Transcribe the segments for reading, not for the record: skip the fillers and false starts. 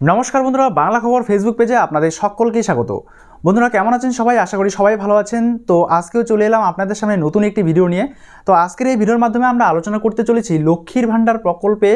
নমস্কার বন্ধুরা, বাংলা খবর ফেসবুক পেজে আপনাদের সকলকেই স্বাগত। বন্ধুরা কেমন আছেন সবাই? আশা করি সবাই ভালো আছেন। তো আজকেও চলে এলাম আপনাদের সামনে নতুন একটি ভিডিও নিয়ে। তো আজকের এই ভিডিওর মাধ্যমে আমরা আলোচনা করতে চলেছি লক্ষ্মীর ভাণ্ডার প্রকল্পে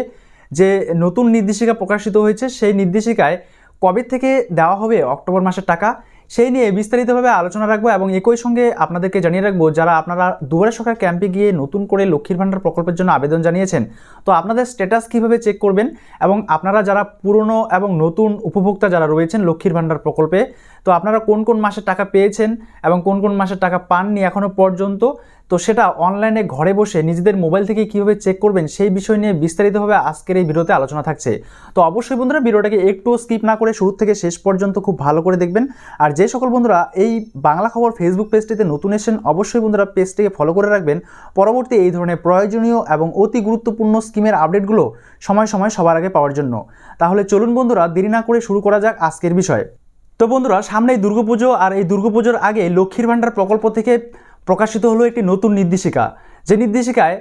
যে নতুন নির্দেশিকা প্রকাশিত হয়েছে, সেই নির্দেশিকায় কবে থেকে দেওয়া হবে অক্টোবর মাসের টাকা, সেই নিয়ে বিস্তারিতভাবে আলোচনা রাখবো। এবং একই সঙ্গে আপনাদেরকে জানিয়ে রাখবো, যারা আপনারা দুয়ারে সরকার ক্যাম্পে গিয়ে নতুন করে লক্ষ্মীর ভাণ্ডার প্রকল্পের জন্য আবেদন জানিয়েছেন, তো আপনাদের স্ট্যাটাস কীভাবে চেক করবেন, এবং আপনারা যারা পুরনো এবং নতুন উপভোক্তা যারা রয়েছেন লক্ষ্মীর ভাণ্ডার প্রকল্পে, তো আপনারা কোন কোন মাসের টাকা পেয়েছেন এবং কোন কোন মাসের টাকা পাননি এখনও পর্যন্ত, তো সেটা অনলাইনে ঘরে বসে নিজেদের মোবাইল থেকে কীভাবে চেক করবেন সেই বিষয় নিয়ে বিস্তারিতভাবে আজকের এই ভিডিওতে আলোচনা থাকছে। তো অবশ্যই বন্ধুরা ভিডিওটাকে একটু স্কিপ না করে শুরু থেকে শেষ পর্যন্ত খুব ভালো করে দেখবেন। আর যে সকল বন্ধুরা এই বাংলা খবর ফেসবুক পেজটিতে নতুন এসেছেন, অবশ্যই বন্ধুরা পেজটিকে ফলো করে রাখবেন পরবর্তী এই ধরনের প্রয়োজনীয় এবং অতি গুরুত্বপূর্ণ স্কিমের আপডেটগুলো সময় সময় সবার আগে পাওয়ার জন্য। তাহলে চলুন বন্ধুরা দেরি না করে শুরু করা যাক আজকের বিষয়। তো বন্ধুরা সামনেই দুর্গাপুজো, আর এই দুর্গাপুজোর আগে লক্ষ্মীর ভাণ্ডার প্রকল্প থেকে প্রকাশিত হলো একটি নতুন নির্দেশিকা, যে নির্দেশিকায়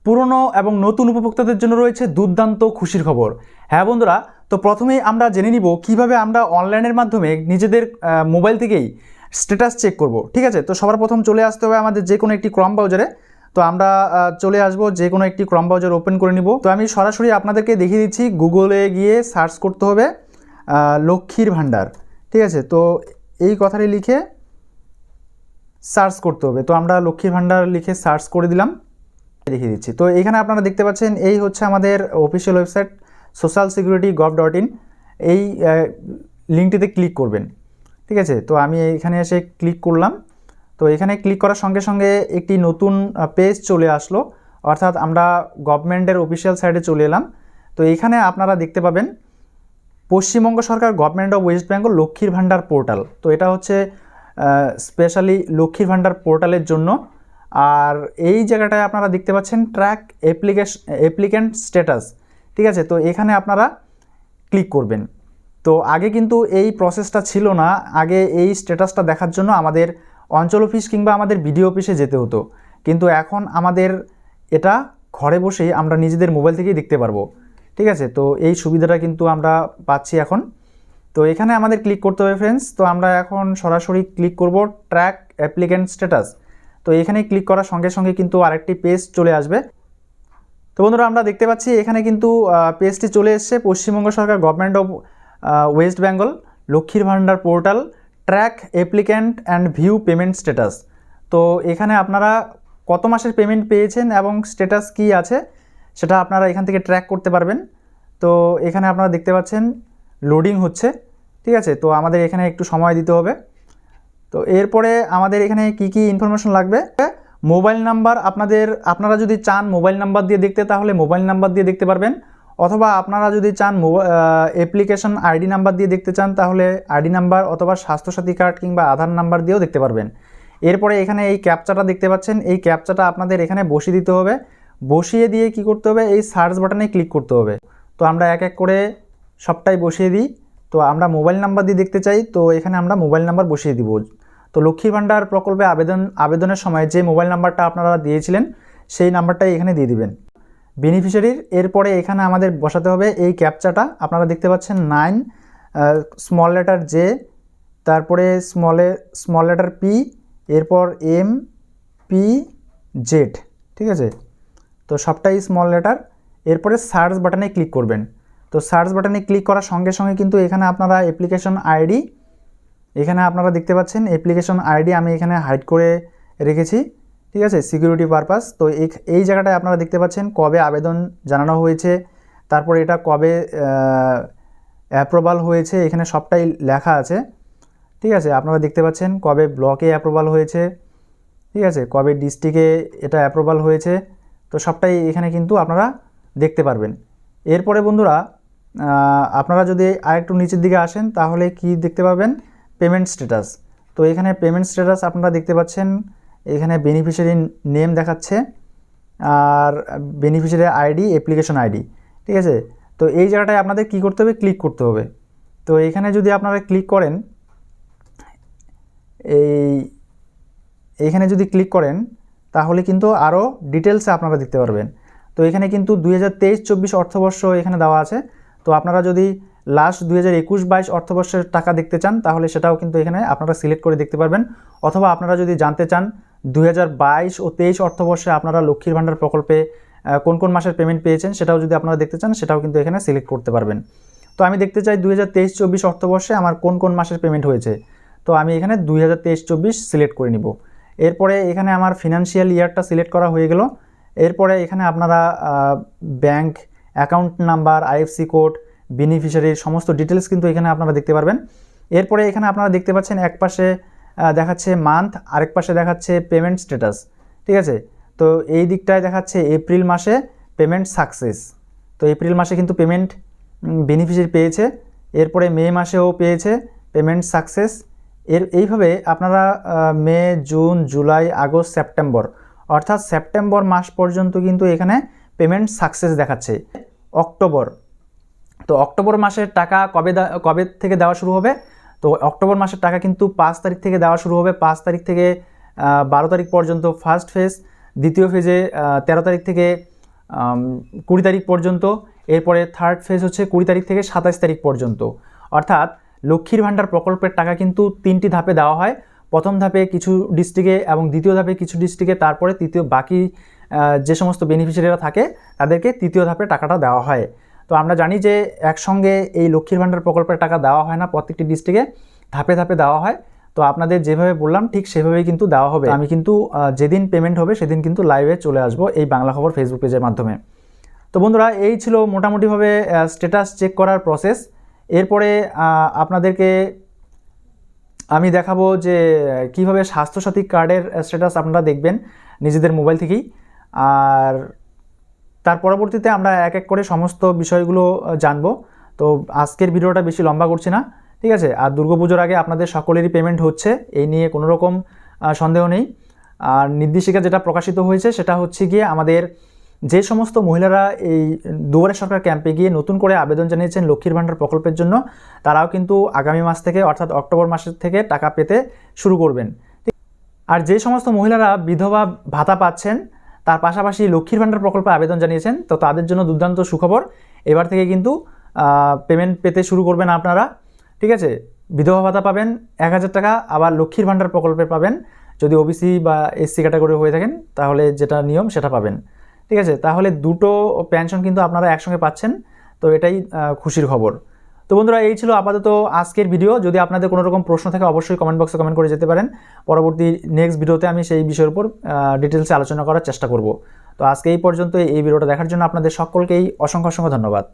পুরনো এবং নতুন উপভোক্তাদের জন্য রয়েছে দুর্দান্ত খুশির খবর। হ্যাঁ বন্ধুরা, তো প্রথমেই আমরা জেনে নিব কিভাবে আমরা অনলাইনের মাধ্যমে নিজেদের মোবাইল থেকেই স্ট্যাটাস চেক করব। ঠিক আছে, তো সবার প্রথম চলে আসতে হবে আমাদের যে কোনো একটি ক্রম ব্রাউজারে। তো আমরা চলে আসব, যে কোনো একটি ক্রম ব্রাউজার ওপেন করে নিব। তো আমি সরাসরি আপনাদেরকে দেখিয়ে দিচ্ছি, গুগলে গিয়ে সার্চ করতে হবে লক্ষ্মীর ভাণ্ডার। ঠিক আছে, তো এই কথাটি লিখে সার্চ করতে হবে। তো আমরা লক্ষ্মীর ভাণ্ডার লিখে সার্চ করে দিলাম, দেখিয়ে দিচ্ছি। তো এখানে আপনারা দেখতে পাচ্ছেন এই হচ্ছে আমাদের অফিসিয়াল ওয়েবসাইট socialsecurity.gov.in। এই লিঙ্কটিতে ক্লিক করবেন। ঠিক আছে, তো আমি এখানে এসে ক্লিক করলাম। তো এখানে ক্লিক করার সঙ্গে সঙ্গে একটি নতুন পেজ চলে আসলো, অর্থাৎ আমরা গভর্নমেন্টের অফিসিয়াল সাইটে চলে এলাম। তো এখানে আপনারা দেখতে পাবেন পশ্চিমবঙ্গ সরকার গভর্নমেন্ট অফ ওয়েস্ট বেঙ্গল লক্ষ্মীর ভাণ্ডার পোর্টাল। তো এটা হচ্ছে স্পেশালি লক্ষ্মীর ভাণ্ডার পোর্টালের জন্য। আর এই জায়গাটায় আপনারা দেখতে পাচ্ছেন ট্র্যাক অ্যাপ্লিক্যান্ট স্ট্যাটাস। ঠিক আছে, তো এখানে আপনারা ক্লিক করবেন। তো আগে কিন্তু এই প্রসেসটা ছিল না, আগে এই স্ট্যাটাসটা দেখার জন্য আমাদের অঞ্চল অফিস কিংবা আমাদের বিডিও অফিসে যেতে হতো, কিন্তু এখন আমাদের এটা ঘরে বসেই আমরা নিজেদের মোবাইল থেকেই দেখতে পারবো। ঠিক আছে, তো এই সুবিধাটা কিন্তু আমরা পাচ্ছি এখন। তো এখানে আমাদের ক্লিক করতে হবে ফ্রেন্ডস। তো আমরা এখন সরাসরি ক্লিক করব ট্র্যাক অ্যাপ্লিক্যান্ট স্ট্যাটাস। তো এখানে ক্লিক করার সঙ্গে সঙ্গে কিন্তু আরেকটি পেজ চলে আসবে। তো বন্ধুরা আমরা দেখতে পাচ্ছি এখানে কিন্তু পেজটি চলে এসছে, পশ্চিমবঙ্গ সরকার গভর্নমেন্ট অফ ওয়েস্ট বেঙ্গল লক্ষ্মীর ভাণ্ডার portal track applicant and view payment status. তো এখানে আপনারা কত মাসের পেমেন্ট পেয়েছেন এবং স্ট্যাটাস কি আছে সেটা আপনারা এখান থেকে ট্র্যাক করতে পারবেন। তো এখানে আপনারা দেখতে পাচ্ছেন লোডিং হচ্ছে। ঠিক আছে, তো আমাদের এখানে একটু সময় দিতে হবে। তো এরপরে আমাদের এখানে কি কি ইনফরমেশন লাগবে, মোবাইল নাম্বার, আপনারা যদি চান মোবাইল নাম্বার দিয়ে দেখতে তাহলে মোবাইল নাম্বার দিয়ে দেখতে পারবেন, অথবা আপনারা যদি চান অ্যাপ্লিকেশন আইডি নাম্বার দিয়ে দেখতে চান তাহলে আইডি নাম্বার অথবা স্বাস্থ্যসাথী কার্ড কিংবা আধার নাম্বার দিয়েও দেখতে পারবেন। এরপরে এখানে এই ক্যাপচাটা দেখতে পাচ্ছেন, এই ক্যাপচাটা আপনাদের এখানে বসিয়ে দিতে হবে। বসিয়ে দিয়ে কি করতে হবে, এই সার্চ বাটনে ক্লিক করতে হবে। তো আমরা এক এক করে সবটাই বসিয়ে দিই। তো আমরা মোবাইল নাম্বার দিয়ে দেখতে চাই, তো এখানে আমরা মোবাইল নাম্বার বসিয়ে দিব। তো লক্ষ্মীর ভাণ্ডার প্রকল্পে আবেদনের সময় যে মোবাইল নাম্বারটা আপনারা দিয়েছিলেন সেই নাম্বারটাই এখানে দিয়ে দিবেন বেনিফিশিয়ারির। এরপরে এখানে আমাদের বসাতে হবে এই ক্যাপচাটা, আপনারা দেখতে পাচ্ছেন 9 স্মল লেটার জে, তারপরে স্মল লেটার পি, এরপর এম পি জেড। ঠিক আছে, তো সবটাই স্মল লেটার। এরপরে সার্চ বাটনে ক্লিক করবেন। তো সার্চ বাটনে ক্লিক করার সঙ্গে সঙ্গে কিন্তু এখানে আপনারা অ্যাপ্লিকেশন আইডি, এখানে আপনারা দেখতে পাচ্ছেন অ্যাপ্লিকেশন আইডি আমি এখানে হাইড করে রেখেছি। ঠিক আছে, সিকিউরিটি পারপাস। তো এই জায়গাটায় আপনারা দেখতে পাচ্ছেন কবে আবেদন জানানো হয়েছে, তারপরে এটা কবে অ্যাপ্রুভাল হয়েছে, এখানে সবটাই লেখা আছে। ঠিক আছে, আপনারা দেখতে পাচ্ছেন কবে ব্লকে অ্যাপ্রুভাল হয়েছে, ঠিক আছে, কবে ডিস্ট্রিক্টে এটা অ্যাপ্রুভাল হয়েছে, তো সবটাই এখানে কিন্তু আপনারা দেখতে পারবেন। এরপরে বন্ধুরা আপনারা যদি আরেকটু নিচের দিকে আসেন তাহলে কি দেখতে পাবেন, পেমেন্ট স্ট্যাটাস। তো এখানে পেমেন্ট স্ট্যাটাস আপনারা দেখতে পাচ্ছেন, এখানে বেনিফিশিয়ারি নেম দেখাচ্ছে আর বেনিফিশিয়ারি আইডি, অ্যাপ্লিকেশন আইডি। ঠিক আছে, তো এই জায়গাটায় আপনাদের কি করতে হবে, ক্লিক করতে হবে। তো এখানে যদি আপনারা ক্লিক করেন, এইখানে যদি ক্লিক করেন তাহলে কিন্তু আরও ডিটেলসে আপনারা দেখতে পারবেন। তো এখানে কিন্তু 2023-24 অর্থবর্ষ এখানে দেওয়া আছে। তো আপনারা যদি লাস্ট 2021-22 অর্থবর্ষের টাকা দেখতে চান তাহলে সেটাও কিন্তু এখানে আপনারা সিলেক্ট করে দেখতে পারবেন। অথবা আপনারা যদি জানতে চান 2022 ও 23 অর্থবর্ষে আপনারা লক্ষ্মীর ভাণ্ডার প্রকল্পে কোন কোন মাসের পেমেন্ট পেয়েছেন সেটাও যদি আপনারা দেখতে চান সেটাও কিন্তু এখানে সিলেক্ট করতে পারবেন। তো আমি দেখতে চাই 2023-24 অর্থবর্ষে আমার কোন কোন মাসের পেমেন্ট হয়েছে। তো আমি এখানে 2023-24 সিলেক্ট করে নিব। এরপরে এখানে আমার ফিনান্সিয়াল ইয়ারটা সিলেক্ট করা হয়ে গেল। এরপরে এখানে আপনারা bank account number, IFSC code, বেনিফিশিয়ারির সমস্ত ডিটেলস কিন্তু এখানে আপনারা দেখতে পারবেন। এরপরে এখানে আপনারা দেখতে পাচ্ছেন এক পাশে দেখাচ্ছে মান্থ, আরেক পাশে দেখাচ্ছে পেমেন্ট স্ট্যাটাস। ঠিক আছে, তো এই দিকটায় দেখাচ্ছে এপ্রিল মাসে পেমেন্ট সাকসেস। তো এপ্রিল মাসে কিন্তু পেমেন্ট বেনিফিশিয়ারি পেয়েছে। এরপরে মে মাসেও পেয়েছে পেমেন্ট সাকসেস। এইভাবে আপনারা মে, জুন, জুলাই, আগস্ট, সেপ্টেম্বর অর্থাৎ সেপ্টেম্বর মাস পর্যন্ত কিন্তু এখানে পেমেন্ট সাকসেস দেখাচ্ছে। অক্টোবর, তো অক্টোবর মাসের টাকা কবে থেকে দেওয়া শুরু হবে? তো অক্টোবর মাসের টাকা কিন্তু 5 তারিখ থেকে দেওয়া শুরু হবে। 5 তারিখ থেকে 12 তারিখ পর্যন্ত ফার্স্ট ফেজ, দ্বিতীয় ফেজে 13 তারিখ থেকে 20 তারিখ পর্যন্ত, এরপরে থার্ড ফেজ হচ্ছে 20 তারিখ থেকে 27 তারিখ পর্যন্ত। অর্থাৎ লক্ষ্মীর ভাণ্ডার প্রকল্পের টাকা কিন্তু 3টি ধাপে দেওয়া হয়। প্রথম ধাপে কিছু ডিস্ট্রিক্টে এবং দ্বিতীয় ধাপে কিছু ডিস্ট্রিক্টে, তারপরে বাকি যে সমস্ত বেনিফিশিয়ারিরা থাকে তাদেরকে তৃতীয় ধাপে টাকাটা দেওয়া হয়। তো আমরা জানি যে একসঙ্গে এই লক্ষ্মীর ভাণ্ডার প্রকল্পের টাকা দেওয়া হয় না, প্রত্যেকটি ডিস্ট্রিক্টে ধাপে ধাপে দেওয়া হয়। তো আপনাদের যেভাবে বললাম ঠিক সেভাবেই কিন্তু দেওয়া হবে। আমি কিন্তু যেদিন পেমেন্ট হবে সেদিন কিন্তু লাইভে চলে আসব এই বাংলা খবর ফেসবুক পেজের মাধ্যমে। তো বন্ধুরা, এই ছিল মোটামুটিভাবে স্ট্যাটাস চেক করার প্রসেস। এরপরে আপনাদেরকে আমি দেখাবো যে কিভাবে স্বাস্থ্যসাথী কার্ডের স্ট্যাটাস আপনারা দেখবেন নিজেদের মোবাইল থেকেই। আর তার পরবর্তীতে আমরা এক এক করে সমস্ত বিষয়গুলো জানবো। তো আজকের ভিডিওটা বেশি লম্বা করছি না, ঠিক আছে। আর দুর্গাপুজোর আগে আপনাদের সকলেরই পেমেন্ট হচ্ছে, এই নিয়ে কোনো রকম সন্দেহ নেই। আর নির্দেশিকা যেটা প্রকাশিত হয়েছে সেটা হচ্ছে গিয়ে আমাদের যে সমস্ত মহিলারা এই দুয়ারে সরকার ক্যাম্পে গিয়ে নতুন করে আবেদন জানিয়েছেন লক্ষ্মীর ভাণ্ডার প্রকল্পের জন্য, তারাও কিন্তু আগামী মাস থেকে অর্থাৎ অক্টোবর মাসের থেকে টাকা পেতে শুরু করবেন। আর যে সমস্ত মহিলারা বিধবা ভাতা পাচ্ছেন তার পাশাপাশি লক্ষ্মীর ভাণ্ডার প্রকল্পে আবেদন জানিয়েছেন, তো তাদের জন্য দুর্দান্ত সুখবর। এবার থেকে কিন্তু পেমেন্ট পেতে শুরু করবেন আপনারা, ঠিক আছে। বিধবা ভাতা পাবেন 1000 টাকা, আবার লক্ষ্মীর ভাণ্ডার প্রকল্পে পাবেন যদি ওবিসি বা এসসি ক্যাটাগরি হয়ে থাকেন তাহলে যেটা নিয়ম সেটা পাবেন, ঠিক আছে। তাহলে দুটো পেনশন কিন্তু আপনারা একসঙ্গে পাচ্ছেন, তো এটাই খুশির খবর। তো বন্ধুরা, এই ছিল আপাতত আজকের ভিডিও। যদি আপনাদের কোনো রকম প্রশ্ন থাকে অবশ্যই কমেন্ট বক্সে কমেন্ট করে যেতে পারেন। পরবর্তী নেক্সট ভিডিওতে আমি সেই বিষয়ের উপর ডিটেলসে আলোচনা করার চেষ্টা করব। তো আজকে এই পর্যন্ত এই ভিডিওটা দেখার জন্য আপনাদের সকলকেই অসংখ্য ধন্যবাদ।